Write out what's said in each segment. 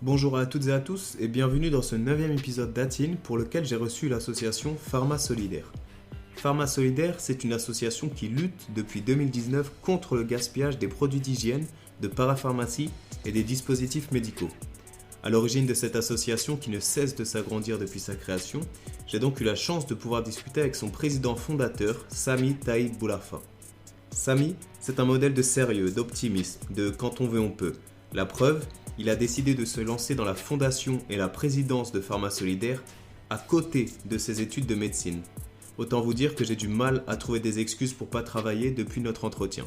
Bonjour à toutes et à tous et bienvenue dans ce 9e épisode d'Atine pour lequel j'ai reçu l'association Pharma Solidaire. Pharma Solidaire, c'est une association qui lutte depuis 2019 contre le gaspillage des produits d'hygiène, de parapharmacie et des dispositifs médicaux. À l'origine de cette association qui ne cesse de s'agrandir depuis sa création, j'ai donc eu la chance de pouvoir discuter avec son président fondateur, Sami Taïb Boulafa. Sami, c'est un modèle de sérieux, d'optimisme, de quand on veut on peut. La preuve, il a décidé de se lancer dans la fondation et la présidence de Pharma Solidaire à côté de ses études de médecine. Autant vous dire que j'ai du mal à trouver des excuses pour pas travailler depuis notre entretien.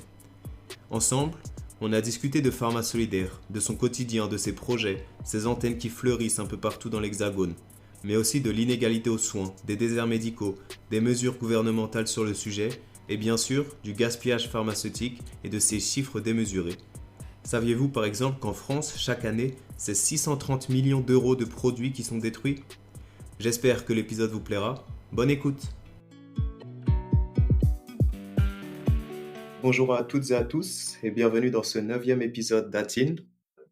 Ensemble, on a discuté de Pharma Solidaire, de son quotidien, de ses projets, ses antennes qui fleurissent un peu partout dans l'Hexagone, mais aussi de l'inégalité aux soins, des déserts médicaux, des mesures gouvernementales sur le sujet, et bien sûr du gaspillage pharmaceutique et de ses chiffres démesurés. Saviez-vous par exemple qu'en France, chaque année, c'est 630 millions d'euros de produits qui sont détruits? J'espère que l'épisode vous plaira. Bonne écoute! Bonjour à toutes et à tous et bienvenue dans ce 9e épisode d'Atine.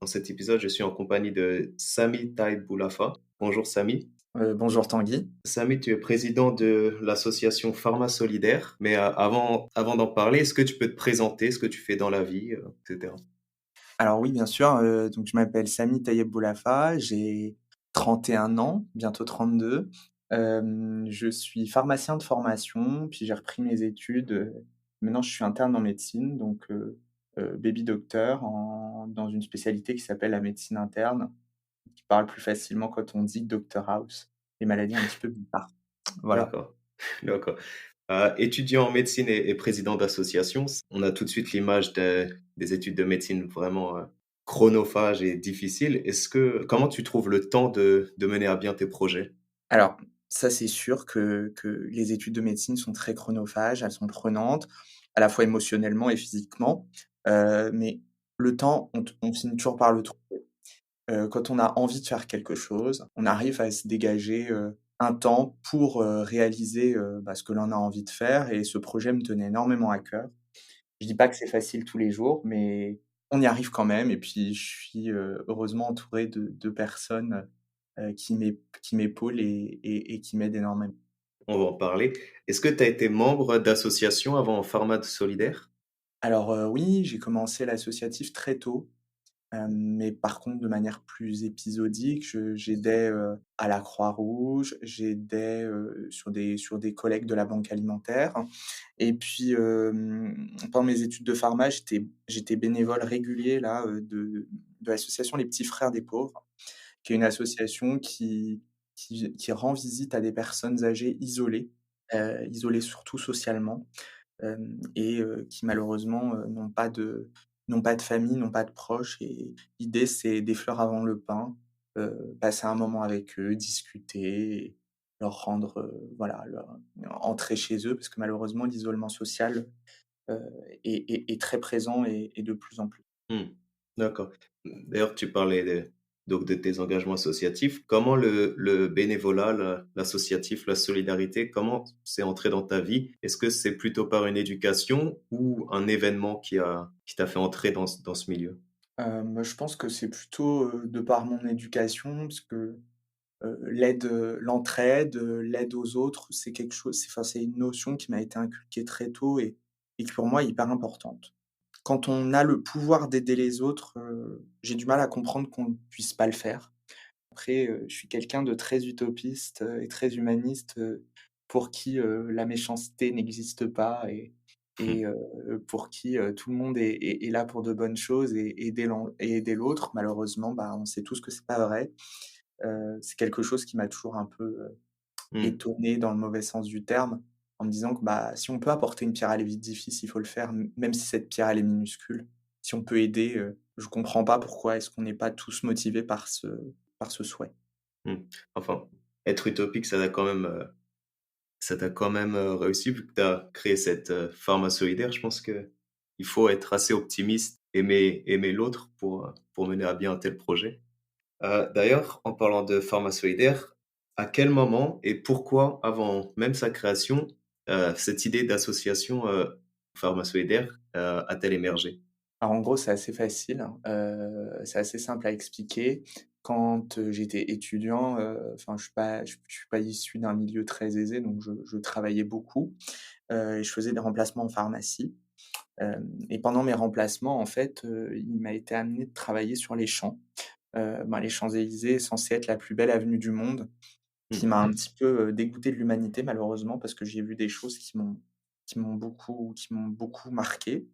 Dans cet épisode, je suis en compagnie de Sami Taïb Boulafa. Bonjour Sami. Bonjour Tanguy. Sami, tu es président de l'association Pharma Solidaire. Mais avant d'en parler, est-ce que tu peux te présenter, ce que tu fais dans la vie, etc. Alors oui, bien sûr, donc je m'appelle Sami Tayeb Boulafa, j'ai 31 ans, bientôt 32. Je suis pharmacien de formation, puis j'ai repris mes études, maintenant je suis interne en médecine, donc baby docteur dans une spécialité qui s'appelle la médecine interne, qui parle plus facilement quand on dit Doctor House, les maladies un petit peu bizarres. Voilà. D'accord, d'accord. Étudiant en médecine et président d'association, on a tout de suite l'image des études de médecine vraiment chronophages et difficiles. Comment tu trouves le temps de mener à bien tes projets? Alors, ça, c'est sûr que les études de médecine sont très chronophages, elles sont prenantes, à la fois émotionnellement et physiquement, mais le temps, on finit toujours par le trouver. Quand on a envie de faire quelque chose, on arrive à se dégager, un temps pour, réaliser, ce que l'on a envie de faire et ce projet me tenait énormément à cœur. Je dis pas que c'est facile tous les jours, mais on y arrive quand même et puis je suis, heureusement entouré de personnes, qui m'épaulent et qui m'aident énormément. On va en parler. Est-ce que tu as été membre d'associations avant Pharma Solidaire? Alors, oui, j'ai commencé l'associatif très tôt, mais par contre de manière plus épisodique. J'aidais, à la Croix-Rouge, j'aidais, sur des collectes de la banque alimentaire et puis, pendant mes études de pharma, j'étais bénévole régulier là, de l'association Les Petits Frères des Pauvres, qui est une association qui rend visite à des personnes âgées isolées, isolées surtout socialement, et qui malheureusement, n'ont pas de famille, n'ont pas de proches et l'idée c'est des fleurs avant le pain, passer un moment avec eux, discuter et leur rendre, voilà, leur entrer chez eux parce que malheureusement l'isolement social, heu, est très présent et de plus en plus. Hmm, d'accord. D'ailleurs, tu parlais donc de tes engagements associatifs. Comment le bénévolat, l'associatif, la solidarité, comment c'est entré dans ta vie? Est-ce que c'est plutôt par une éducation ou un événement qui t'a fait entrer dans ce milieu? Bah, je pense que c'est plutôt, de par mon éducation parce que, l'aide, l'entraide, l'aide aux autres, c'est quelque chose c'est une notion qui m'a été inculquée très tôt et qui pour moi est hyper importante. Quand on a le pouvoir d'aider les autres, j'ai du mal à comprendre qu'on ne puisse pas le faire. Après, je suis quelqu'un de très utopiste, et très humaniste, pour qui, la méchanceté n'existe pas et pour qui, tout le monde est là pour de bonnes choses et aider l'autre. Malheureusement, bah, on sait tous que c'est pas vrai. C'est quelque chose qui m'a toujours un peu, Hmm. étonné dans le mauvais sens du terme, en me disant que, bah, si on peut apporter une pierre à l'édifice, il faut le faire, même si cette pierre, elle est minuscule. Si on peut aider, je comprends pas pourquoi est-ce qu'on n'est pas tous motivés par ce souhait. Hmm. Enfin, être utopique, ça t'a quand même réussi vu que tu as créé cette pharma solidaire. Je pense que il faut être assez optimiste, aimer l'autre pour mener à bien un tel projet. D'ailleurs, en parlant de pharma solidaire, à quel moment et pourquoi, avant même sa création, cette idée d'association pharma solidaire a-t-elle émergé? Alors en gros, c'est assez facile, hein, c'est assez simple à expliquer. quand, j'étais étudiant, enfin je suis pas issu d'un milieu très aisé, donc je travaillais beaucoup, et je faisais des remplacements en pharmacie. Et pendant mes remplacements, en fait, il m'a été amené de travailler sur les champs. Les Champs-Élysées est censée être la plus belle avenue du monde, qui Mmh. m'a un petit peu, dégoûté de l'humanité malheureusement parce que j'y ai vu des choses qui m'ont beaucoup marqué,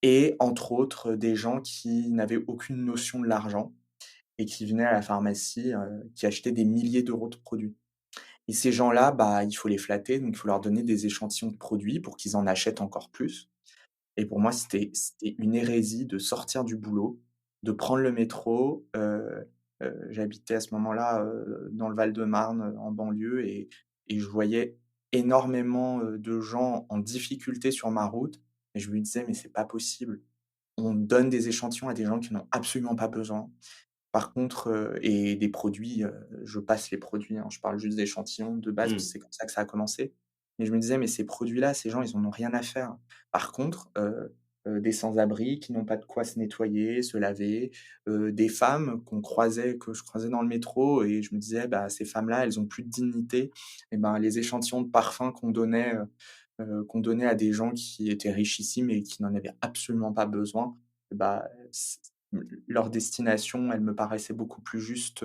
et entre autres, des gens qui n'avaient aucune notion de l'argent et qui venaient à la pharmacie, qui achetaient des milliers d'euros de produits. Et ces gens-là, bah, il faut les flatter, donc il faut leur donner des échantillons de produits pour qu'ils en achètent encore plus. Et pour moi, c'était une hérésie de sortir du boulot, de prendre le métro, j'habitais à ce moment-là, dans le Val-de-Marne, en banlieue, et je voyais énormément, de gens en difficulté sur ma route, et je me disais: «Mais c'est pas possible. On donne des échantillons à des gens qui n'ont absolument pas besoin». Par contre, et des produits, je passe les produits, hein, je parle juste d'échantillons de base, parce que Mmh. c'est comme ça que ça a commencé. Mais je me disais: «Mais ces produits-là, ces gens, ils en ont rien à faire». Par contre, des sans-abri qui n'ont pas de quoi se nettoyer, se laver, des femmes que je croisais dans le métro, et je me disais: «Bah, ces femmes-là, elles ont plus de dignité». Et ben, les échantillons de parfum qu'on donnait à des gens qui étaient richissimes et qui n'en avaient absolument pas besoin, bah, leur destination, elle me paraissait beaucoup plus juste,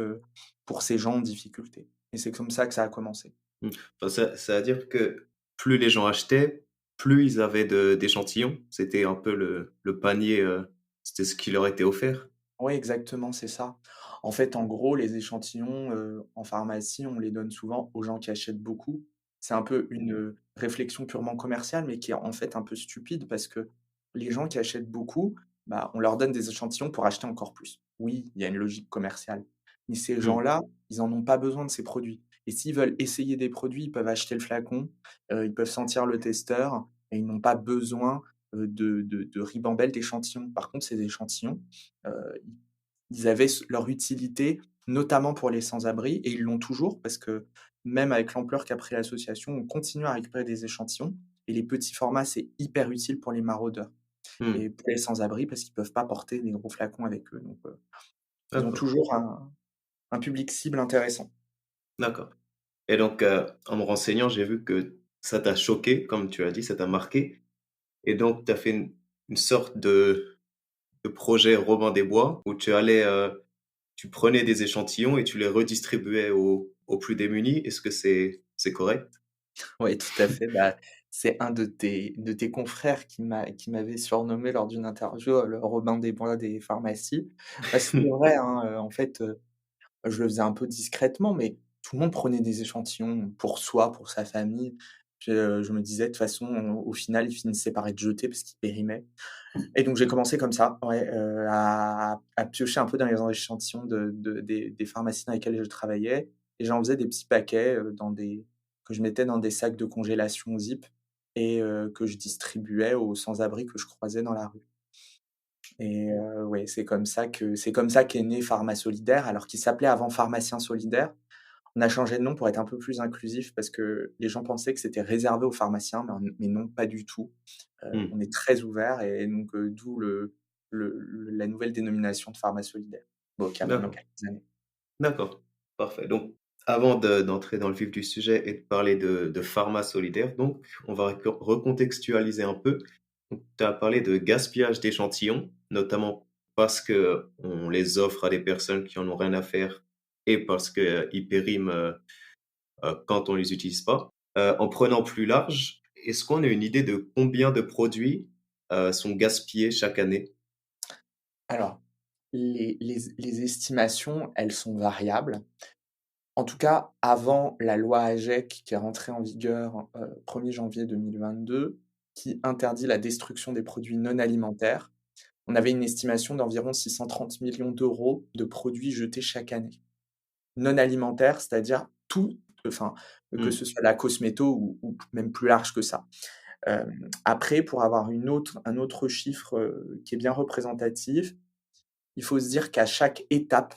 pour ces gens en difficulté, et c'est comme ça que ça a commencé. Mmh. Enfin, ça veut dire que plus les gens achetaient, plus ils avaient d'échantillons? C'était un peu le panier, c'était ce qui leur était offert? Oui, exactement, c'est ça. En fait, en gros, les échantillons, en pharmacie, on les donne souvent aux gens qui achètent beaucoup. C'est un peu une, réflexion purement commerciale, mais qui est en fait un peu stupide, parce que les gens qui achètent beaucoup, bah, on leur donne des échantillons pour acheter encore plus. Oui, il y a une logique commerciale, mais ces Mmh. gens-là, ils en ont pas besoin de ces produits, et s'ils veulent essayer des produits, ils peuvent acheter le flacon, ils peuvent sentir le testeur, et ils n'ont pas besoin, de ribambelle d'échantillons. Par contre, ces échantillons, heu, ils avaient leur utilité, notamment pour les sans-abri, et ils l'ont toujours, parce que même avec l'ampleur qu'a pris l'association, on continue à récupérer des échantillons, et les petits formats, c'est hyper utile pour les maraudeurs Mmh. et pour les sans-abri parce qu'ils peuvent pas porter des gros flacons avec eux, donc ils ont D'accord, toujours un public cible intéressant. d'accord. Et donc, en me renseignant, j'ai vu que ça t'a choqué, comme tu as dit, ça t'a marqué et donc tu as fait une sorte de projet Robin des Bois où tu allais, tu prenais des échantillons et tu les redistribuais aux plus démunis. Est-ce que c'est correct? Ouais, tout à fait, bah, c'est un de tes confrères qui m'avait surnommé lors d'une interview, le Robin des Bois des pharmacies. Bah, c'était vrai, hein, en fait, je le faisais un peu discrètement, mais tout le monde prenait des échantillons pour soi, pour sa famille. Puis, je me disais: «De toute façon, au final, ils finissaient par être jetés parce qu'ils périmaient». Et donc j'ai commencé comme ça, ouais, à piocher un peu dans les échantillons des pharmacies dans lesquelles je travaillais, et j'en faisais des petits paquets, que je mettais dans des sacs de congélation zip, et que je distribuais aux sans-abri que je croisais dans la rue. Et ouais, c'est comme ça qu'est né Pharma Solidaire, alors qu'il s'appelait avant Pharmacien Solidaire. On a changé de nom pour être un peu plus inclusif, parce que les gens pensaient que c'était réservé aux pharmaciens, mais non, pas du tout. Mmh. On est très ouvert, et donc d'où la nouvelle dénomination de Pharma Solidaire. Bon, qui a maintenant D'accord, quelques années. d'accord, parfait. Donc avant d'entrer dans le vif du sujet et de parler de pharma solidaire, donc on va recontextualiser un peu. Donc tu as parlé de gaspillage d'échantillons, notamment parce que on les offre à des personnes qui en ont rien à faire et parce qu'ils périment, quand on les utilise pas. En prenant plus large, est-ce qu'on a une idée de combien de produits, sont gaspillés chaque année? Alors, les estimations, elles sont variables. En tout cas, avant la loi AGEC qui est rentrée en vigueur, 1er janvier 2022, qui interdit la destruction des produits non alimentaires, on avait une estimation d'environ 630 millions d'euros de produits jetés chaque année. Non alimentaires, c'est-à-dire tout, enfin, que Mmh. ce soit la cosméto ou même plus large que ça. Après, pour avoir un autre chiffre, qui est bien représentatif, il faut se dire qu'à chaque étape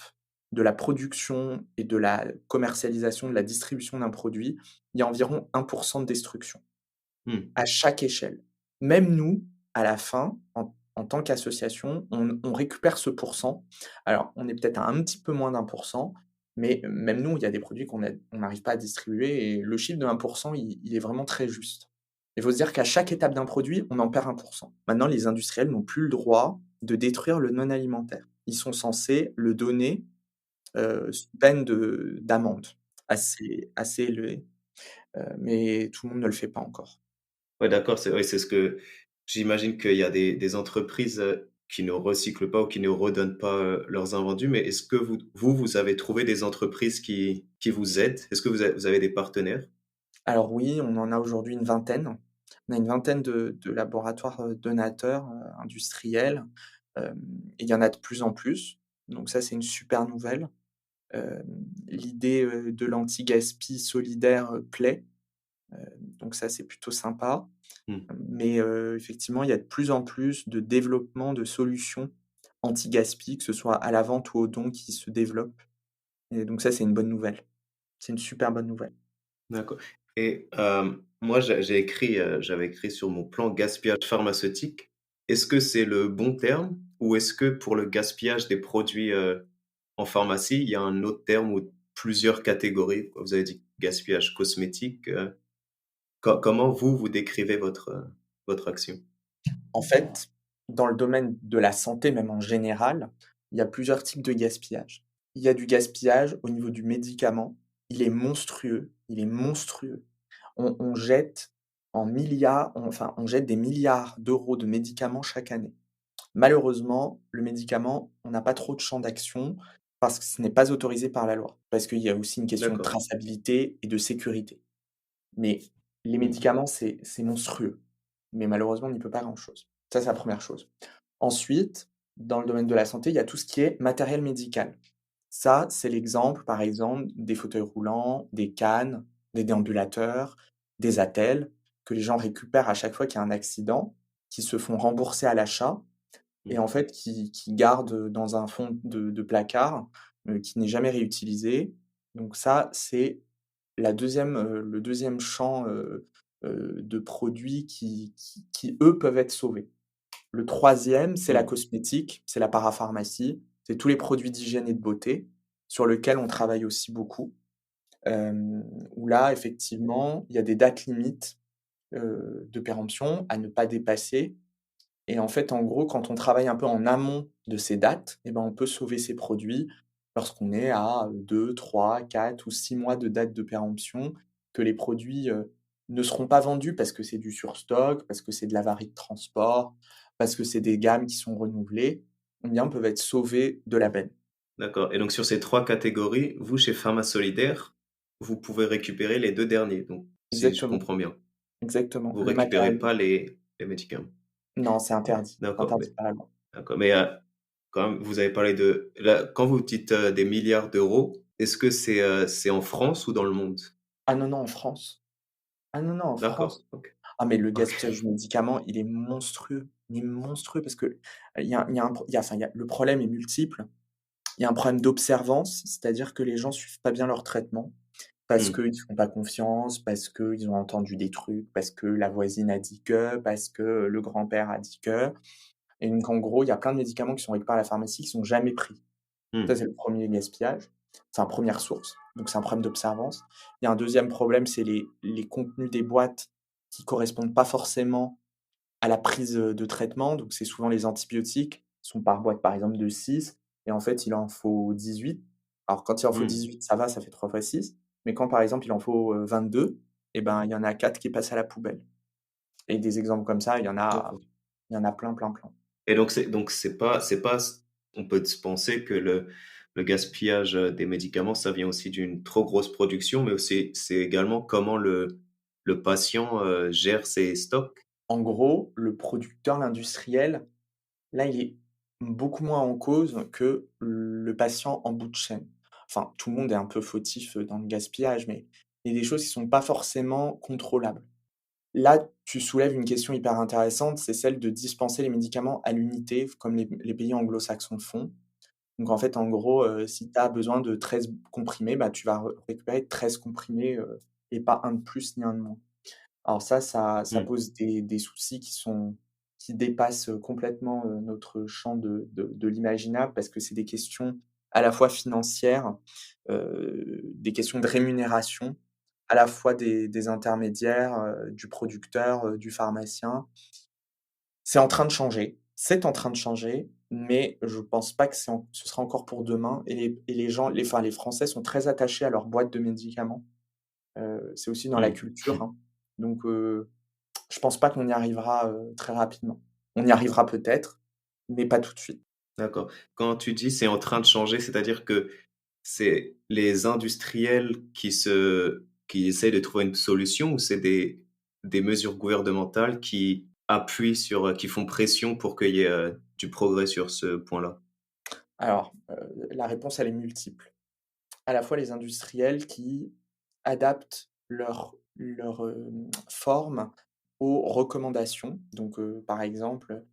de la production et de la commercialisation, de la distribution d'un produit, il y a environ 1 de destruction, Mmh. à chaque échelle. Même nous, à la fin, en tant qu'association, on récupère ce pourcent. Alors, on est peut-être à un petit peu moins d'1%, mais même nous, il y a des produits on n'arrive pas à distribuer et le chiffre de 1%, il est vraiment très juste. Il faut se dire qu'à chaque étape d'un produit, on en perd 1%. Maintenant, les industriels n'ont plus le droit de détruire le non alimentaire. Ils sont censés le donner, sous peine d'amende assez élevée, mais tout le monde ne le fait pas encore. Ouais, d'accord, c'est ce que j'imagine qu'il y a des entreprises, qui ne recyclent pas ou qui ne redonnent pas, leurs invendus, mais est-ce que vous avez trouvé des entreprises qui vous aident? Est-ce que vous avez des partenaires? Alors oui, on en a aujourd'hui une vingtaine. On a une vingtaine de laboratoires, donateurs, industriels, et il y en a de plus en plus. Donc ça, c'est une super nouvelle. Hem, L'idée, de l'anti-gaspi solidaire, plaît, donc ça, c'est plutôt sympa. Mmh. Mais, effectivement, il y a de plus en plus de développement de solutions anti-gaspi, que ce soit à la vente ou au don qui se développent et donc ça, c'est une bonne nouvelle. C'est une super bonne nouvelle. D'accord et moi j'avais écrit sur mon plan gaspillage pharmaceutique. Est-ce que c'est le bon terme ou est-ce que pour le gaspillage des produits, en pharmacie, il y a un autre terme ou plusieurs catégories? Vous avez dit gaspillage cosmétique, comment vous décrivez votre action? En fait, dans le domaine de la santé, même en général, il y a plusieurs types de gaspillage. Il y a du gaspillage au niveau du médicament, il est monstrueux, il est monstrueux. On jette on jette des milliards d'euros de médicaments chaque année. Malheureusement, le médicament, on n'a pas trop de champ d'action parce que ce n'est pas autorisé par la loi. Parce qu'il y a aussi une question de D'accord. traçabilité et de sécurité. Mais les Mmh. médicaments, c'est monstrueux. Mais malheureusement, on n'y peut pas grand-chose. Ça, c'est la première chose. Ensuite, dans le domaine de la santé, il y a tout ce qui est matériel médical. Ça, c'est l'exemple, par exemple, des fauteuils roulants, des cannes, des déambulateurs, des attelles que les gens récupèrent à chaque fois qu'il y a un accident, qui se font rembourser à l'achat et Mmh. en fait qui gardent dans un fond de placard, qui n'est jamais réutilisé. Donc ça, c'est le deuxième champ, de produits qui, eux, peuvent être sauvés. Le troisième, c'est la Mmh. cosmétique, c'est la parapharmacie, c'est tous les produits d'hygiène et de beauté sur lesquels on travaille aussi beaucoup, où là, effectivement, il y a des dates limites, de péremption à ne pas dépasser et en fait, en gros, quand on travaille un peu en amont de ces dates et ben, on peut sauver ces produits lorsqu'on est à 2, 3, 4 ou 6 mois de date de péremption, que les produits, ne seront pas vendus parce que c'est du surstock, parce que c'est de l'avarie de transport, parce que c'est des gammes qui sont renouvelées, eh bien, peuvent être sauvés de la benne. D'accord et donc sur ces 3 catégories, vous, chez Pharma Solidaire, vous pouvez récupérer les 2 derniers, donc si je Exactement, comprends bien? exactement. Vous Le récupérez matériel pas les médicaments? non, c'est interdit, D'accord, interdit mais par la loi. d'accord, mais quand même, vous avez parlé de là, quand vous dites, des milliards d'euros, est-ce que c'est en France ou dans le monde? Ah non, non, en France. Ah non, non, en D'accord, France. OK, Ah mais le OK. gaspillage du médicament, il est monstrueux parce que, il y a un pro il y a enfin, il y a le problème est multiple. Il y a un problème d'observance, c'est-à-dire que les gens suivent pas bien leur traitement, parce Mmh, qu'ils se font pas confiance, parce qu'ils ont entendu des trucs, parce que la voisine a dit que, parce que le grand-père a dit que et donc en gros, il y a plein de médicaments qui sont récupérés à la pharmacie qui sont jamais pris. Ça, mmh, c'est le premier gaspillage, enfin première source, donc c'est un problème d'observance. Il y a un deuxième problème, c'est les contenus des boîtes qui correspondent pas forcément à la prise, de traitement, donc c'est souvent les antibiotiques, sont par boîte par exemple de 6 et en fait il en faut 18. Alors quand il en faut mmh, 18 ça va, ça fait 3 fois 6, mais quand par exemple il en faut, 22 et ben, il y en a 4 qui passent à la poubelle et des exemples comme ça, d'accord il y en a plein, plein, plein. et donc c'est pas on peut se penser que le gaspillage, des médicaments, ça vient aussi d'une trop grosse production, mais aussi c'est également comment le patient, gère ses stocks? En gros, le producteur, l'industriel, là, il est beaucoup moins en cause que le patient en bout de chaîne. Enfin, tout le monde est un peu fautif, dans le gaspillage, mais il y a des choses qui sont pas forcément contrôlables. Là, tu soulèves une question hyper intéressante, c'est celle de dispenser les médicaments à l'unité, comme les pays anglo-saxons le font. Donc en fait, en gros, si tu as besoin de 13 comprimés, bah, tu vas récupérer 13 comprimés, et pas un de plus ni un de moins. Alors ça Mmh, pose des soucis qui sont qui dépassent, complètement, notre champ de l'imaginable parce que c'est des questions à la fois financières, des questions de rémunération, à la fois des intermédiaires, du producteur, du pharmacien. C'est en train de changer, mais je pense pas que ce sera encore pour demain et les gens, les Français sont très attachés à leur boîte de médicaments. C'est aussi dans la Mmh. culture, hein, donc je pense pas qu'on y arrivera, très rapidement. On y arrivera peut-être, mais pas tout de suite. D'accord. Quand tu dis: «C'est en train de changer», c'est-à-dire que c'est les industriels qui essayent de trouver une solution ou c'est des mesures gouvernementales qui appuient sur, qui font pression pour qu'il y ait, du progrès sur ce point-là? Alors, la réponse elle est multiple. À la fois les industriels qui adaptent leur forme aux recommandations. Donc, par exemple,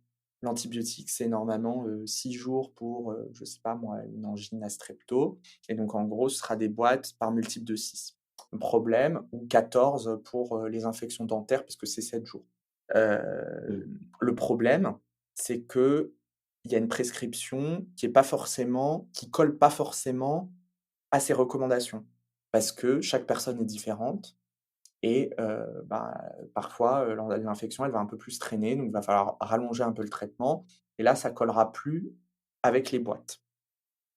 l'antibiotique, c'est normalement, 6 jours pour, je sais pas moi, une angine à strepto et donc en gros, ce sera des boîtes par multiple de 6. Le problème ou 14 pour, les infections dentaires parce que c'est 7 jours. Mmh. Le problème, c'est qu'il y a une prescription qui colle pas forcément à ces recommandations. Parce que chaque personne est différente et parfois, l'infection, elle va un peu plus traîner, donc il va falloir rallonger un peu le traitement et là, ça collera plus avec les boîtes.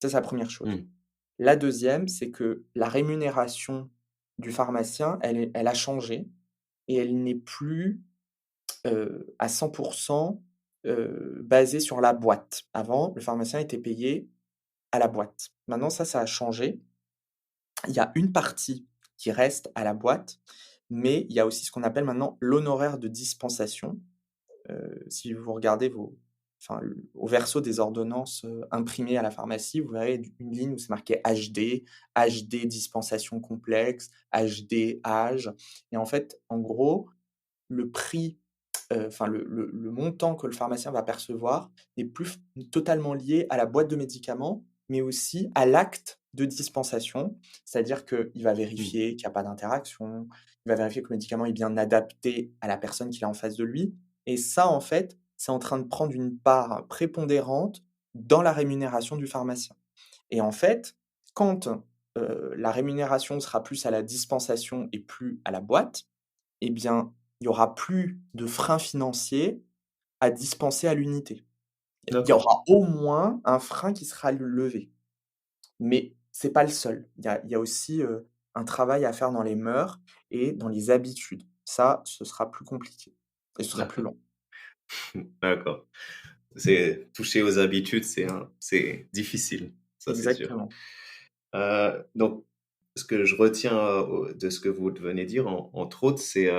Ça, c'est la première chose. Mmh. La deuxième, c'est que la rémunération du pharmacien, elle a changé et elle n'est plus, à 100 basée sur la boîte. Avant, le pharmacien était payé à la boîte. Maintenant ça a changé. Il y a une partie qui reste à la boîte, mais il y a aussi ce qu'on appelle maintenant l'honoraire de dispensation. Si vous regardez au verso des ordonnances, imprimées à la pharmacie, vous verrez une ligne où c'est marqué HD, HD dispensation complexe, HD âge et en fait, en gros, le prix, le montant que le pharmacien va percevoir n'est plus totalement lié à la boîte de médicaments, mais aussi à l'acte de dispensation. C'est-à-dire qu'il va Mmh. vérifier qu'il y a pas d'interaction, il va vérifier que le médicament est bien adapté à la personne qu'il a en face de lui et ça, en fait, c'est en train de prendre une part prépondérante dans la rémunération du pharmacien et en fait, quand, la rémunération sera plus à la dispensation et plus à la boîte, eh bien, il y aura plus de frein financier à dispenser à l'unité. Il y D'accord. aura au moins un frein qui sera levé. Mais c'est pas le seul. Il y a aussi, un travail à faire dans les mœurs et dans les habitudes. Ça, ce sera plus compliqué et ce sera plus D'accord. long. D'accord. C'est toucher aux habitudes, c'est difficile, ça c'est sûr. Exactement. Donc ce que je retiens, de ce que vous venez de dire, entre autres, c'est,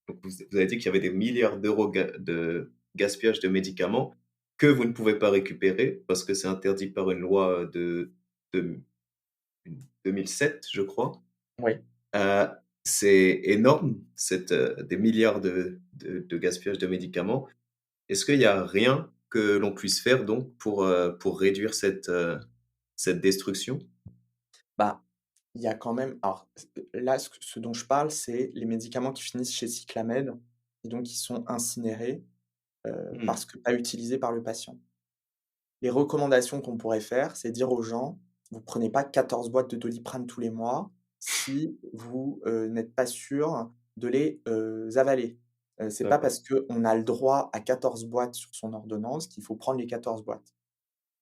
donc vous avez dit qu'il y avait des milliards d'euros de gaspillage de médicaments que vous ne pouvez pas récupérer parce que c'est interdit par une loi, de 2007, je crois. Oui. Heu, c'est énorme, des milliards de gaspillage de médicaments. Est-ce qu'il y a rien que l'on puisse faire donc pour réduire cette destruction? Bah, il y a quand même alors, là, ce dont je parle, c'est les médicaments qui finissent chez Cyclamed et donc qui sont incinérés, Mmh. parce que pas utilisés par le patient. Les recommandations qu'on pourrait faire, c'est dire aux gens: «Vous prenez pas 14 boîtes de Doliprane tous les mois si vous, n'êtes pas sûr de les, avaler». C'est pas D'accord. parce qu'on a le droit à 14 boîtes sur son ordonnance qu'il faut prendre les 14 boîtes.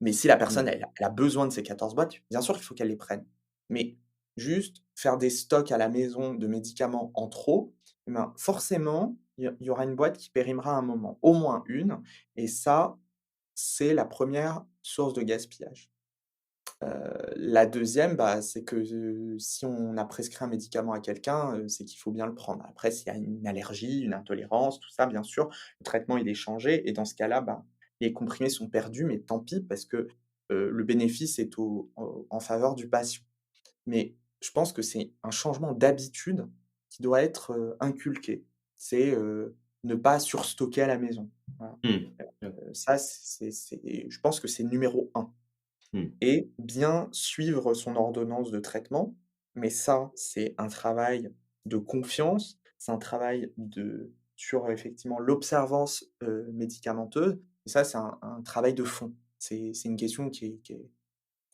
Mais si la personne, Mmh. elle a besoin de ces 14 boîtes, bien sûr qu'il faut qu'elle les prenne. Mais juste faire des stocks à la maison de médicaments en trop, eh ben, forcément, il y aura une boîte qui périmera à un moment, au moins une et ça, c'est la première source de gaspillage. La deuxième, bah, c'est que, si on a prescrit un médicament à quelqu'un, c'est qu'il faut bien le prendre. Après, s'il y a une allergie, une intolérance, tout ça, bien sûr, le traitement, il est changé et dans ce cas-là, bah, les comprimés sont perdus, mais tant pis parce que, le bénéfice est en faveur du patient. Mais je pense que c'est un changement d'habitude qui doit être, inculqué. C'est, ne pas surstocker à la maison. Voilà. Mmh. Mmh. Ça, je pense que c'est numéro un. Mmh. Et bien suivre son ordonnance de traitement. Mais ça, c'est un travail de confiance, c'est un travail de sur effectivement l'observance, médicamenteuse et ça, c'est un travail de fond. C'est une question qui est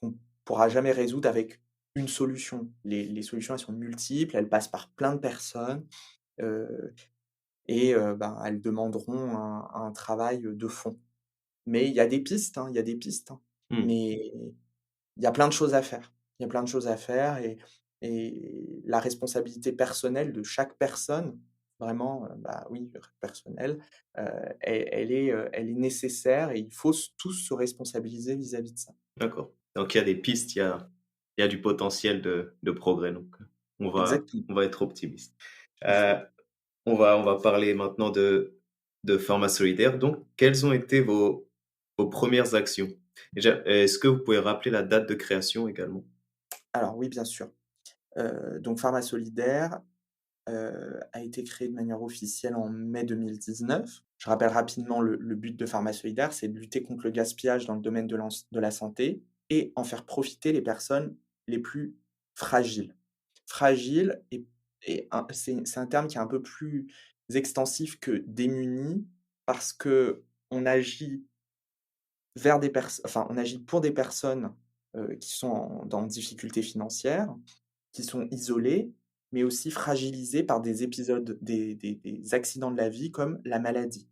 qu'on pourra jamais résoudre avec une solution. Les solutions, elles sont multiples, elles passent par plein de personnes, heu ben, elles demanderont un travail, de fond. Mais il y a des pistes, hein, il y a des pistes, hein, Mmh, mais il y a plein de choses à faire. Il y a plein de choses à faire et la responsabilité personnelle de chaque personne, vraiment, bah, oui, personnelle, elle est nécessaire et il faut tous se responsabiliser vis-à-vis de ça. d'accord. Donc il y a des pistes, il y a du potentiel de progrès, donc Exactement, on va être optimiste. il Heu, faut. on va parler maintenant de format solidaire. Donc quelles ont été vos premières actions? Déjà, est-ce que vous pouvez rappeler la date de création également? Alors oui, bien sûr. Donc Pharma Solidaire, a été créé de manière officielle en mai 2019. Je rappelle rapidement le but de Pharma Solidaire, c'est de lutter contre le gaspillage dans le domaine de la santé et en faire profiter les personnes les plus fragiles. Fragiles et un c'est un terme qui est un peu plus extensif que démunis parce qu'on agit on agit pour des personnes, qui sont dans difficulté financière, qui sont isolés, mais aussi fragilisés par des épisodes, des accidents de la vie comme la maladie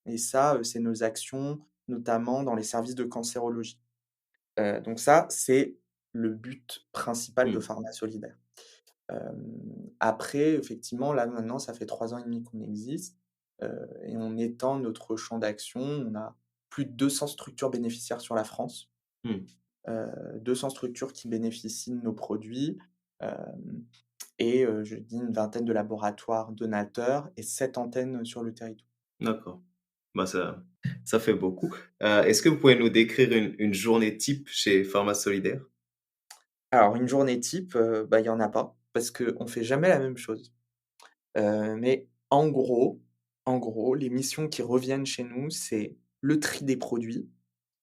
et ça, c'est nos actions, notamment dans les services de cancérologie. Donc ça, c'est le but principal de Mmh, Pharma Solidaire. Après, effectivement, là, maintenant, ça fait 3 ans et demi qu'on existe, et on étend notre champ d'action. On a plus de 200 structures bénéficiaires sur la France, mmh, 200 structures qui bénéficient de nos produits, hem et je dis une vingtaine de laboratoires donateurs et 7 antennes sur le territoire. d'accord. Bah, ça fait beaucoup. Est-ce que vous pouvez nous décrire une journée type chez Pharma Solidaire? Alors une journée type, bah, il y en a pas, parce qu'on fait jamais la même chose. Mais en gros, les missions qui reviennent chez nous, c'est le tri des produits,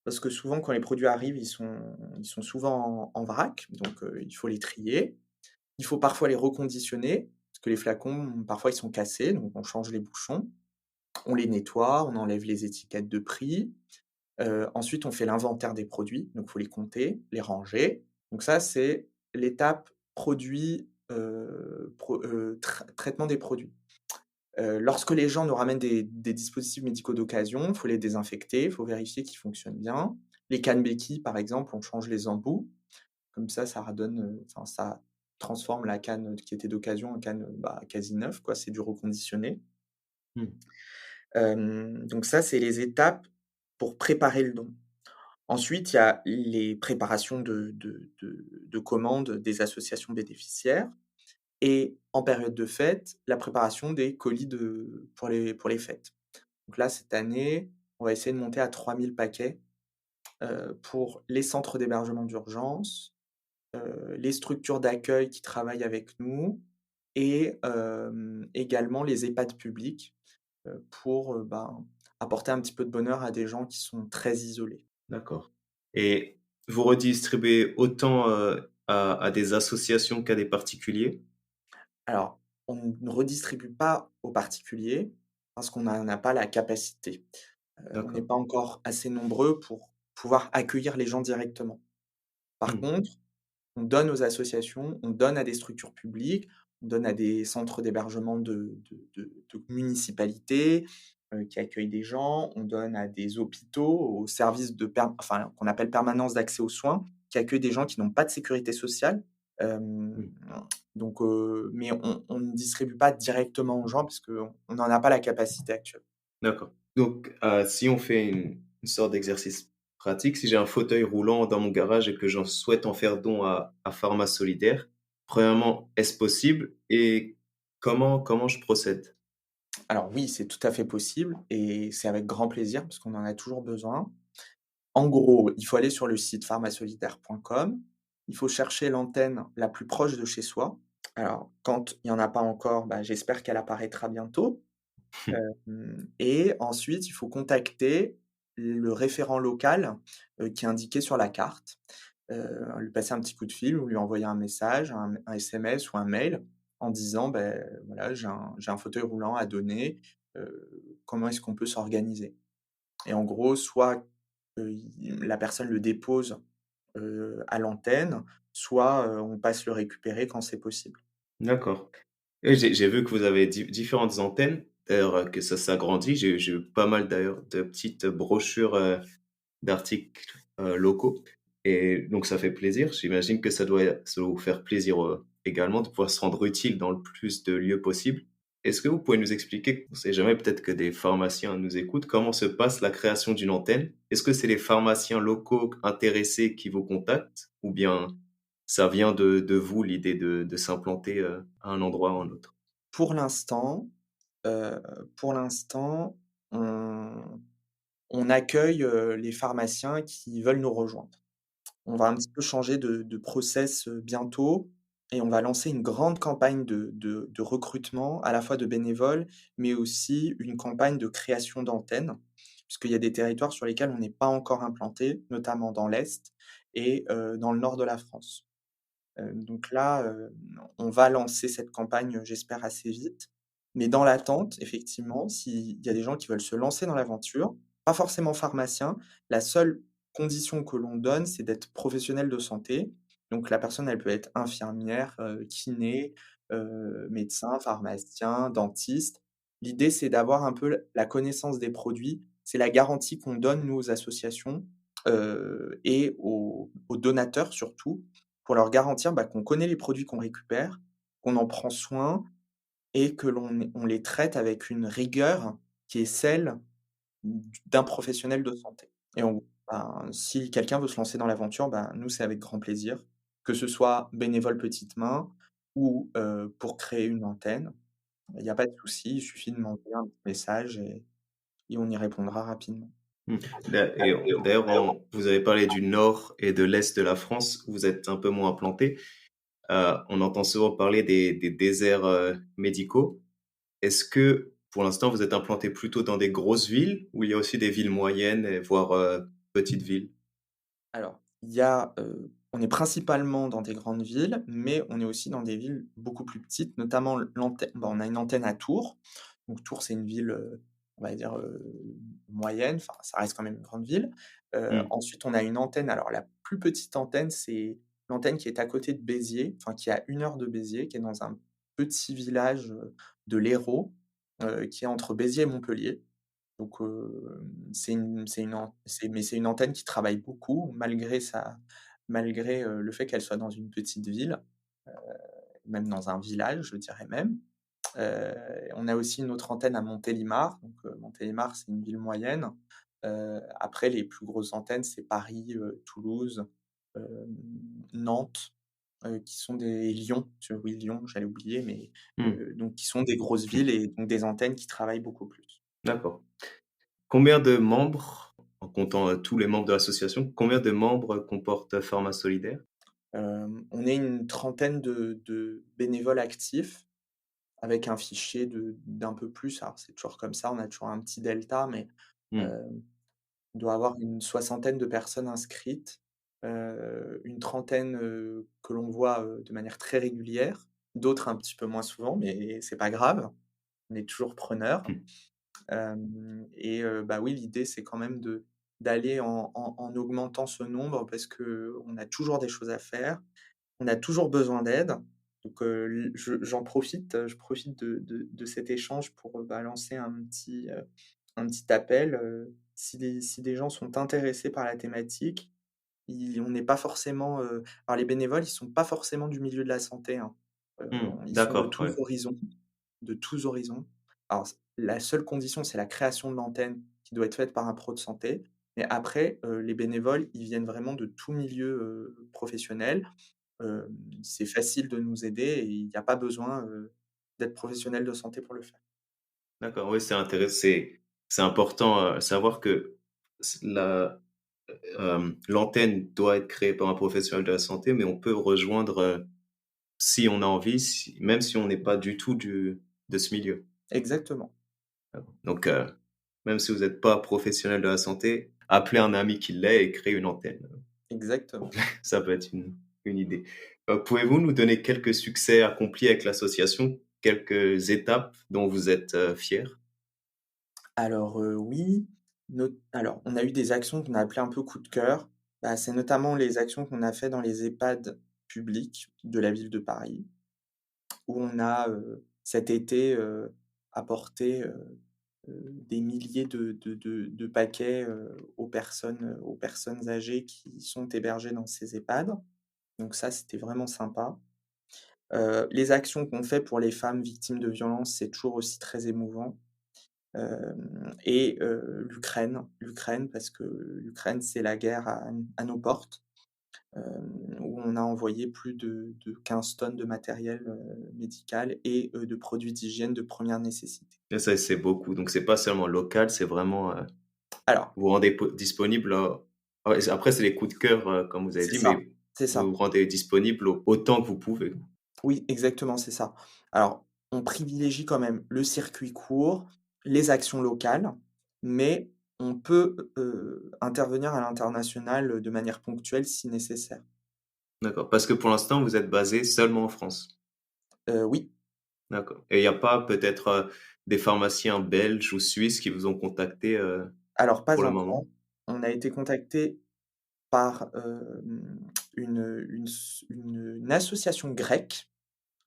parce que souvent quand les produits arrivent, ils sont souvent en vrac, donc il faut les trier. Il faut parfois les reconditionner, parce que les flacons, parfois, ils sont cassés, donc on change les bouchons. On les nettoie, on enlève les étiquettes de prix. Ensuite, on fait l'inventaire des produits, donc il faut les compter, les ranger. Donc ça, c'est l'étape produit, traitement des produits. Lorsque les gens nous ramènent des dispositifs médicaux d'occasion, il faut les désinfecter, il faut vérifier qu'ils fonctionnent bien. Les cannes béquilles, par exemple, on change les embouts. Comme ça redonne, enfin ça transforme la canne qui était d'occasion en canne, bah, quasi neuve quoi, c'est du reconditionné. Mmh, Donc ça, c'est les étapes pour préparer le don. Ensuite, il y a les préparations de commandes des associations bénéficiaires et en période de fête, la préparation des colis pour les fêtes. Donc là, cette année, on va essayer de monter à 3 000 paquets, pour les centres d'hébergement d'urgence, les structures d'accueil qui travaillent avec nous et également les EHPAD publics, pour, ben, apporter un petit peu de bonheur à des gens qui sont très isolés. d'accord. Et vous redistribuez autant, à des associations qu'à des particuliers? Alors, on ne redistribue pas aux particuliers parce qu'on n'en a pas la capacité. On n'est D'accord. pas encore assez nombreux pour pouvoir accueillir les gens directement. Par Mmh, contre, on donne aux associations, on donne à des structures publiques, on donne à des centres d'hébergement de municipalités, qui accueillent des gens, on donne à des hôpitaux, aux services enfin, qu'on appelle permanence d'accès aux soins, qui accueillent des gens qui n'ont pas de sécurité sociale. Hem, mmh, donc mais on ne distribue pas directement aux gens parce qu'on n'en a pas la capacité actuelle. d'accord. Donc, si on fait une sorte d'exercice pratique, si j'ai un fauteuil roulant dans mon garage et que j'en souhaite en faire don à Pharma Solidaire, premièrement, est-ce possible et comment je procède? Alors oui, c'est tout à fait possible et c'est avec grand plaisir parce qu'on en a toujours besoin. En gros, il faut aller sur le site pharmasolidaire.com. Il faut chercher l'antenne la plus proche de chez soi. Alors, quand il y en a pas encore, bah, j'espère qu'elle apparaîtra bientôt. Et ensuite, il faut contacter le référent local, qui est indiqué sur la carte. Lui passer un petit coup de fil ou lui envoyer un message, un SMS ou un mail en disant: ben voilà, j'ai un fauteuil roulant à donner, comment est-ce qu'on peut s'organiser? Et en gros, soit, la personne le dépose, à l'antenne, soit, on passe le récupérer quand c'est possible. D'accord. Et j'ai vu que vous avez différentes antennes, d'ailleurs, que ça s'agrandit. J'ai eu pas mal d'ailleurs de petites brochures, d'articles, locaux et donc ça fait plaisir. J'imagine que ça doit vous faire plaisir, également de pouvoir se rendre utile dans le plus de lieux possible. Est-ce que vous pouvez nous expliquer, on sait jamais, peut-être que des pharmaciens nous écoutent, comment se passe la création d'une antenne? Est-ce que c'est les pharmaciens locaux intéressés qui vous contactent ou bien ça vient de vous, l'idée de s'implanter, à un endroit ou un autre? Pour l'instant, heu, pour l'instant, on on accueille, les pharmaciens qui veulent nous rejoindre. On va un petit peu changer de process, bientôt et on va lancer une grande campagne de recrutement, à la fois de bénévoles, mais aussi une campagne de création d'antennes. Puisqu'il y a des territoires sur lesquels on n'est pas encore implanté, notamment dans l'est et dans le nord de la France. Donc là, on va lancer cette campagne, j'espère assez vite. Mais dans l'attente, effectivement, s'il y a des gens qui veulent se lancer dans l'aventure, pas forcément pharmacien, la seule condition que l'on donne, c'est d'être professionnel de santé. Donc la personne, elle peut être infirmière, kiné, médecin, pharmacien, dentiste. L'idée, c'est d'avoir un peu la connaissance des produits. C'est la garantie qu'on donne, nous, aux associations, et aux donateurs surtout, pour leur garantir, bah, qu'on connaît les produits qu'on récupère, qu'on en prend soin et que on les traite avec une rigueur qui est celle d'un professionnel de santé. Et en gros, ben, si quelqu'un veut se lancer dans l'aventure, ben, nous, c'est avec grand plaisir, que ce soit bénévole petite main ou pour créer une antenne. Il y a pas de souci, il suffit de m'envoyer un petit message et on y répondra rapidement. Mmh. D'ailleurs, vous avez parlé du nord et de l'est de la France, où vous êtes un peu moins implanté. On entend souvent parler des déserts, médicaux. Est-ce que, pour l'instant, vous êtes implanté plutôt dans des grosses villes ou il y a aussi des villes moyennes et voire, petites villes? Alors, il y a, on est principalement dans des grandes villes, mais on est aussi dans des villes beaucoup plus petites, notamment on a une antenne à Tours. Donc Tours, c'est une ville, on va dire, moyenne, enfin, ça reste quand même une grande ville. Mmh, Ensuite, on a une antenne, alors la plus petite antenne, c'est l'antenne qui est à côté de Béziers, enfin, qui est à 1 heure de Béziers, qui est dans un petit village, de l'Hérault, qui est entre Béziers et Montpellier. Donc, c'est une antenne qui travaille beaucoup malgré, le fait qu'elle soit dans une petite ville, heu, même dans un village, je dirais même. Heu, on a aussi une autre antenne à Montélimar, donc, Montélimar, c'est une ville moyenne. Après les plus grosses antennes, c'est Paris, Toulouse, hem, Nantes, qui sont des Lyon, oui Lyon, j'allais oublier, mais, mmh, donc qui sont des grosses villes et donc des antennes qui travaillent beaucoup plus. d'accord. Combien de membres, en comptant, tous les membres de l'association, combien de membres comporte Format Solidaire? On est une trentaine de bénévoles actifs avec un fichier d'un peu plus. Alors c'est toujours comme ça, on a toujours un petit delta, mais, Mmh, heu, on doit avoir une soixantaine de personnes inscrites, une trentaine, que l'on voit, de manière très régulière, d'autres un petit peu moins souvent, mais c'est pas grave, on est toujours preneurs. mmh, Et bah, oui, l'idée, c'est quand même d'aller en augmentant ce nombre parce qu'on a toujours des choses à faire. On a toujours besoin d'aide. Donc, j'en profite, je profite de cet échange pour, bah, lancer un petit appel, si des gens sont intéressés par la thématique, on n'est pas forcément, alors les bénévoles, ils sont pas forcément du milieu de la santé, hein. mmh, Ils sont d'accord, ouais, de tous horizons. Alors la seule condition, c'est la création de l'antenne qui doit être faite par un pro de santé. Mais après, les bénévoles, ils viennent vraiment de tout milieu, professionnel. C'est facile de nous aider et il n'y a pas besoin, d'être professionnel de santé pour le faire. d'accord, oui, c'est important, savoir que l'antenne doit être créée par un professionnel de la santé, mais on peut rejoindre, si on a envie, même si on n'est pas du tout de ce milieu. Exactement, Donc, même si vous n'êtes pas professionnel de la santé, appelez un ami qui l'est et créez une antenne. exactement. Ça peut être une idée. Pouvez-vous nous donner quelques succès accomplis avec l'association, quelques étapes dont vous êtes, fiers? Alors, oui, alors on a eu des actions qu'on a appelées un peu coup de cœur. Bah, c'est notamment les actions qu'on a fait dans les EHPAD publics de la ville de Paris, où on a, cet été, apporté, des milliers de paquets, aux personnes âgées qui sont hébergées dans ces EHPAD. Donc ça, c'était vraiment sympa. Les actions qu'on fait pour les femmes victimes de violences, c'est toujours aussi très émouvant. Et l'Ukraine parce que l'Ukraine, c'est la guerre à nos portes, où on a envoyé plus de 15 tonnes de matériel, médical et de produits d'hygiène de première nécessité. Et ça, c'est beaucoup, donc c'est pas seulement local, c'est vraiment, Alors, vous rendez disponible, ouais, après c'est les coups de cœur, comme vous avez c'est dit, ça, mais c'est vous ça. vous rendez disponible autant que vous pouvez. Oui, exactement, c'est ça. Alors, on privilégie quand même le circuit court, les actions locales, mais on peut, intervenir à l'international, de manière ponctuelle si nécessaire. D'accord, parce que pour l'instant, vous êtes basé seulement en France? Oui. D'accord, et il y a pas peut-être, des pharmaciens belges ou suisses qui vous ont contacté, Alors pour pas le encore. moment? On a été contacté par, une association grecque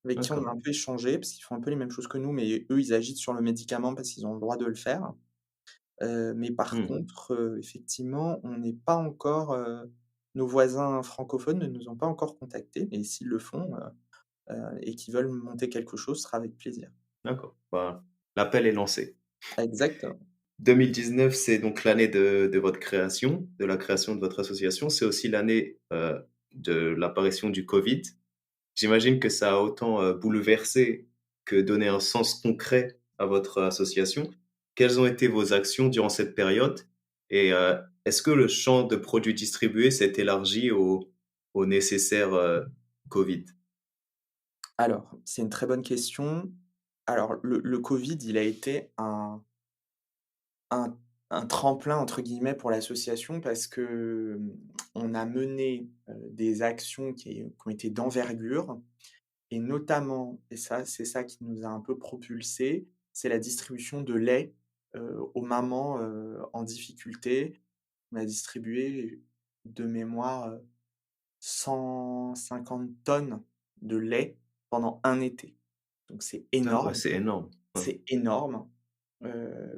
avec qui on a D'accord. un peu échangé, parce qu'ils font un peu les mêmes choses que nous, mais eux, ils agissent sur le médicament parce qu'ils ont le droit de le faire. Mais par Mmh. contre, effectivement, on n'est pas encore, nos voisins francophones ne nous ont pas encore contactés, et s'ils le font, et qu'ils veulent monter quelque chose, ce sera avec plaisir. D'accord, bah, l'appel est lancé. Exactement. 2019, c'est donc l'année de votre création, de la création de votre association. C'est aussi l'année, de l'apparition du Covid. J'imagine que ça a autant, bouleversé que donné un sens concret à votre association. Quelles ont été vos actions durant cette période? Et est-ce que le champ de produits distribués s'est élargi au nécessaire, Covid? Alors, c'est une très bonne question. Alors le covid, il a été Un un «tremplin» entre guillemets pour l'association parce que, on a mené, des actions qui ont été d'envergure, et notamment, et ça, c'est ça qui nous a un peu propulsés, c'est la distribution de lait, aux mamans, en difficulté. On a distribué de mémoire, 150 tonnes de lait pendant un été. Donc c'est Ah ouais, énorme. c'est énorme. Ouais. C'est énorme,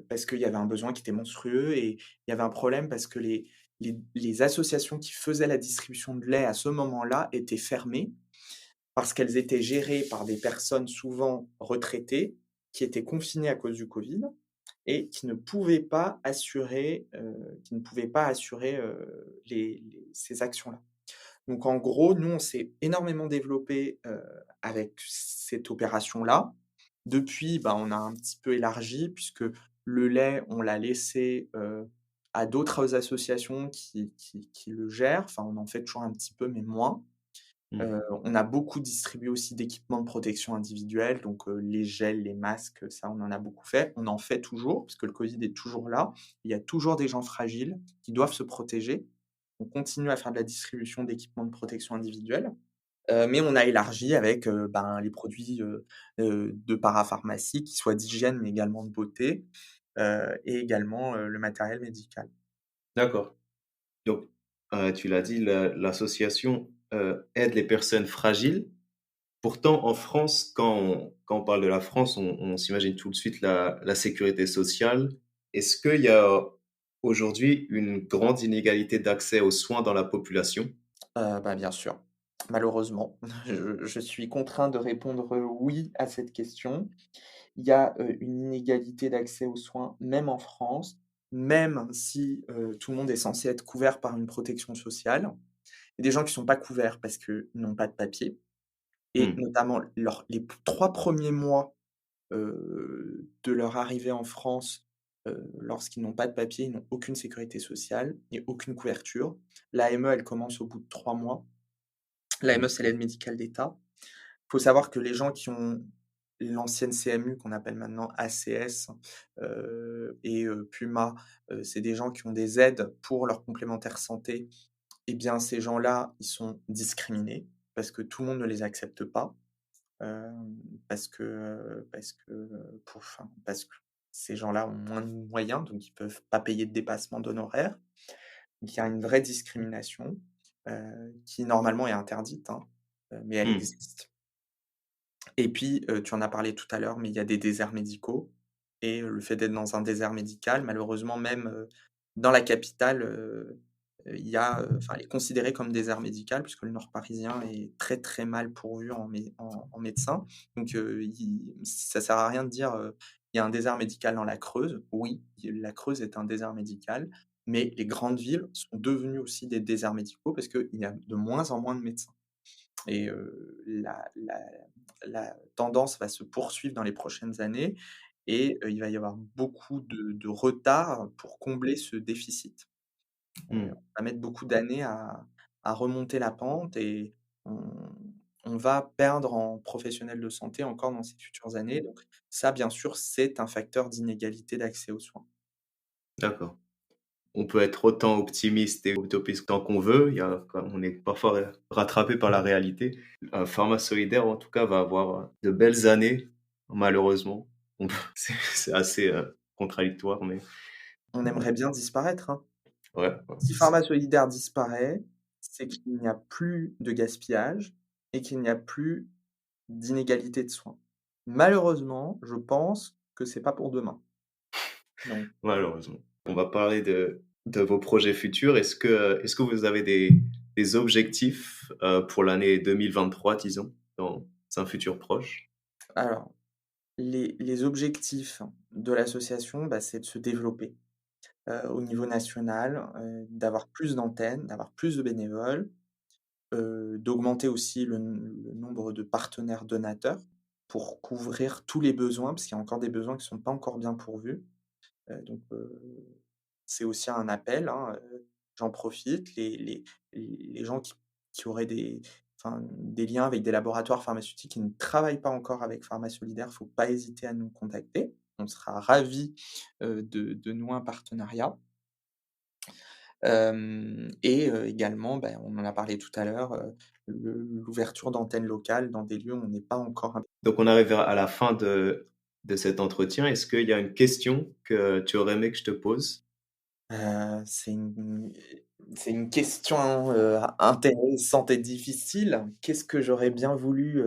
parce qu'il y avait un besoin qui était monstrueux, et il y avait un problème parce que les associations qui faisaient la distribution de lait à ce moment-là étaient fermées, parce qu'elles étaient gérées par des personnes souvent retraitées, qui étaient confinées à cause du covid et qui ne pouvaient pas assurer, ces actions-là. Donc en gros, nous, on s'est énormément développé, avec cette opération-là. Depuis, bah, on a un petit peu élargi puisque le lait, on l'a laissé, à d'autres associations qui le gèrent. Enfin, on en fait toujours un petit peu, mais moins. Mmh. On a beaucoup distribué aussi d'équipements de protection individuelle, donc les gels, les masques, ça, on en a beaucoup fait. On en fait toujours, parce que le covid est toujours là. Il y a toujours des gens fragiles qui doivent se protéger. On continue à faire de la distribution d'équipements de protection individuelle, mais on a élargi avec, ben, les produits, de parapharmacie, qui soient d'hygiène, mais également de beauté, et également, le matériel médical. D'accord. Donc, tu l'as dit, l'association, aide les personnes fragiles. Pourtant, en France, quand on parle de la France, on s'imagine tout de suite la sécurité sociale. Est-ce qu'il y a aujourd'hui une grande inégalité d'accès aux soins dans la population? Bah, bien sûr, malheureusement, je suis contraint de répondre, «oui» à cette question. Il y a, une inégalité d'accès aux soins, même en France, même si, tout le monde est censé être couvert par une protection sociale. Il y a des gens qui ne sont pas couverts parce qu'ils n'ont pas de papier, et Mmh, notamment les 3 premiers mois, de leur arrivée en France, lorsqu'ils n'ont pas de papier, ils n'ont aucune sécurité sociale et aucune couverture. L'AME, elle commence au bout de 3 mois. L'AME, mmh, c'est l'aide médicale d'État. Il faut savoir que les gens qui ont l'ancienne CMU, qu'on appelle maintenant ACS, et PUMA, c'est des gens qui ont des aides pour leur complémentaire santé. Eh bien, ces gens-là, ils sont discriminés parce que tout le monde ne les accepte pas, parce que, pour enfin, parce que ces gens-là ont moins de moyens, donc ils peuvent pas payer de dépassement d'honoraires. Donc il y a une vraie discrimination, qui normalement est interdite, hein, mais elle Mmh. existe. Et puis, tu en as parlé tout à l'heure, mais il y a des déserts médicaux et le fait d'être dans un désert médical, malheureusement, même, dans la capitale, il y a, enfin, elle est considérée comme désert médical puisque le nord parisien est très, très mal pourvu en médecins. Donc, ça sert à rien de dire, il y a un désert médical dans la Creuse. Oui, la Creuse est un désert médical, mais les grandes villes sont devenues aussi des déserts médicaux parce qu'il y a de moins en moins de médecins. Et la tendance va se poursuivre dans les prochaines années et il va y avoir beaucoup de retard pour combler ce déficit. Mmh. On va mettre beaucoup d'années à remonter la pente et on on va perdre en professionnels de santé encore dans ces futures années. Donc ça, bien sûr, c'est un facteur d'inégalité d'accès aux soins. D'accord. On peut être autant optimiste et utopiste tant qu'on veut, il y a quand on est parfois rattrapé par la réalité. Pharma Solidaire, en tout cas, va avoir, de belles années, malheureusement. On peut c'est assez, contradictoire, mais On aimerait bien disparaître, hein. ouais, Si Pharma Solidaire disparaît, c'est qu'il n'y a plus de gaspillage et qu'il n'y a plus d'inégalité de soins. Malheureusement, je pense que c'est pas pour demain. Donc, malheureusement. On va parler de vos projets futurs. Est-ce que vous avez des objectifs, pour l'année 2023, disons, dans un futur proche? alors, les objectifs de l'association, bah, c'est de se développer, au niveau national, d'avoir plus d'antennes, d'avoir plus de bénévoles, d'augmenter aussi le nombre de partenaires donateurs pour couvrir tous les besoins, parce qu'il y a encore des besoins qui ne sont pas encore bien pourvus. Donc, c'est aussi un appel, hein, j'en profite. Les gens qui auraient des liens avec des laboratoires pharmaceutiques qui ne travaillent pas encore avec Pharma Solidaire, faut pas hésiter à nous contacter. On sera ravis, de nouer un partenariat. Hem et également, ben, on en a parlé tout à l'heure, l'ouverture d'antennes locales dans des lieux où on n'est pas encore. Donc on arrive à la fin de cet entretien. Est-ce qu'il y a une question que tu aurais aimé que je te pose? C'est une question, intéressante et difficile. Qu'est-ce que j'aurais bien voulu,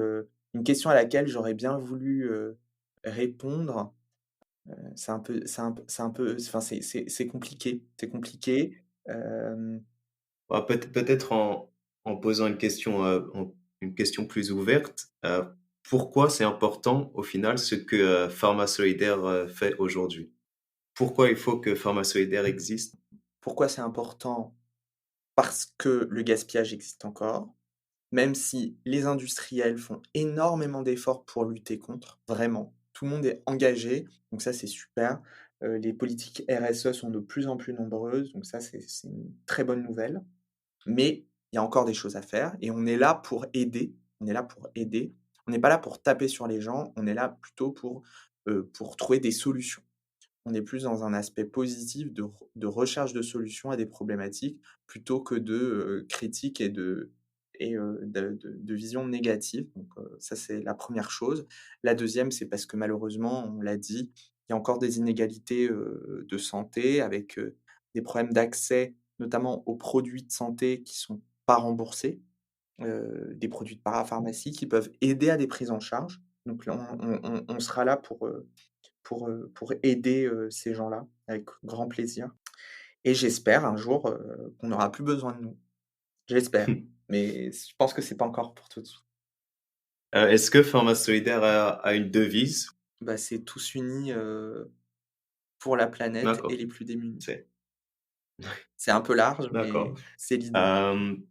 une question à laquelle j'aurais bien voulu, répondre, enfin, c'est compliqué, c'est compliqué. Hem, Bah, peut-être en posant une question plus ouverte, pourquoi c'est important au final ce que, Pharma Solidaire, fait aujourd'hui? Pourquoi il faut que Pharma Solidaire existe? Pourquoi c'est important? Parce que le gaspillage existe encore, même si les industriels font énormément d'efforts pour lutter contre, vraiment. Tout le monde est engagé, donc ça, c'est super. Les politiques RSE sont de plus en plus nombreuses, donc ça, c'est une très bonne nouvelle. Mais il y a encore des choses à faire et on est là pour aider. On est là pour aider. On n'est pas là pour taper sur les gens, on est là plutôt pour trouver des solutions. On est plus dans un aspect positif de recherche de solutions à des problématiques plutôt que de, critique et de vision négative. Donc, ça, c'est la première chose. La deuxième, c'est parce que malheureusement, on l'a dit, il y a encore des inégalités, de santé avec, des problèmes d'accès, notamment aux produits de santé qui sont pas remboursés, des produits de parapharmacie qui peuvent aider à des prises en charge. Donc là, on sera là pour aider, ces gens-là avec grand plaisir et j'espère un jour, qu'on n'aura plus besoin de nous. J'espère, mais je pense que c'est pas encore pour tout de suite. Est-ce que Pharma Solidaire a une devise? Bah, c'est tous unis, pour la planète et D'accord, les plus démunis. c'est C'est un peu large, d'accord. mais c'est l'idée. Hem,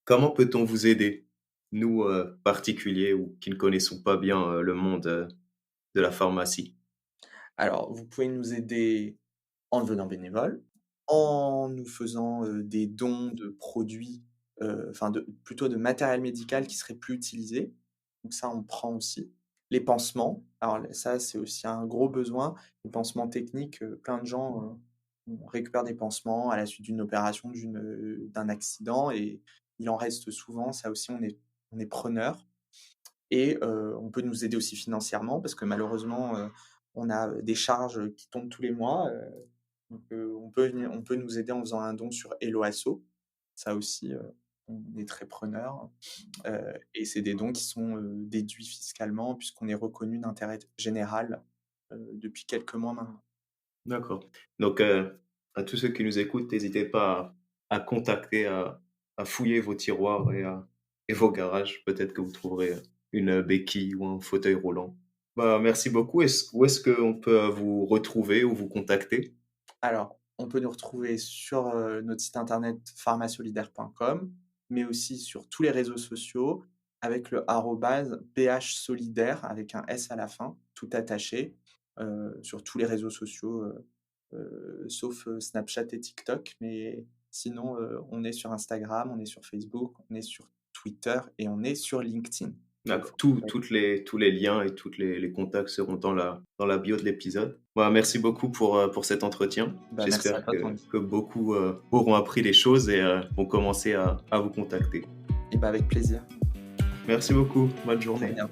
Comment peut-on vous aider? Nous, particuliers ou qui ne connaissons pas bien, le monde, de la pharmacie. Alors, vous pouvez nous aider en devenant bénévole, en nous faisant, des dons de produits, enfin plutôt de matériel médical qui serait plus utilisé. Donc ça, on prend aussi. Les pansements, alors ça, c'est aussi un gros besoin. Les pansements techniques, plein de gens, on récupère des pansements à la suite d'une opération, d'un accident et il en reste souvent. Ça aussi, on est preneur et on peut nous aider aussi financièrement parce que malheureusement, On a, des charges, qui tombent tous les mois, donc on peut nous aider en faisant un don sur Hello Asso. Ça aussi, on est très preneurs, et c'est des dons qui sont, déduits fiscalement puisqu'on est reconnu d'intérêt général, depuis quelques mois maintenant. D'accord. Donc, à tous ceux qui nous écoutent, n'hésitez pas à contacter, à fouiller vos tiroirs et vos garages. Peut-être que vous trouverez une béquille ou un fauteuil roulant. Bah, merci beaucoup. Où est-ce qu'on peut vous retrouver ou vous contacter? Alors, on peut nous retrouver sur, notre site internet pharmasolidaire.com, mais aussi sur tous les réseaux sociaux avec le arrobase phsolidaire avec un S à la fin, tout attaché, sur tous les réseaux sociaux, sauf, Snapchat et TikTok. Mais sinon, on est sur Instagram, on est sur Facebook, on est sur Twitter et on est sur LinkedIn. Donc D'accord. faut Tous les liens et tous les contacts seront dans la bio de l'épisode. Bah, merci beaucoup pour cet entretien. bah, merci à J'espère toi Tanguy, que beaucoup auront appris les choses et vont commencer à vous contacter. et bah, avec plaisir. Merci beaucoup. Bonne Très journée. bien.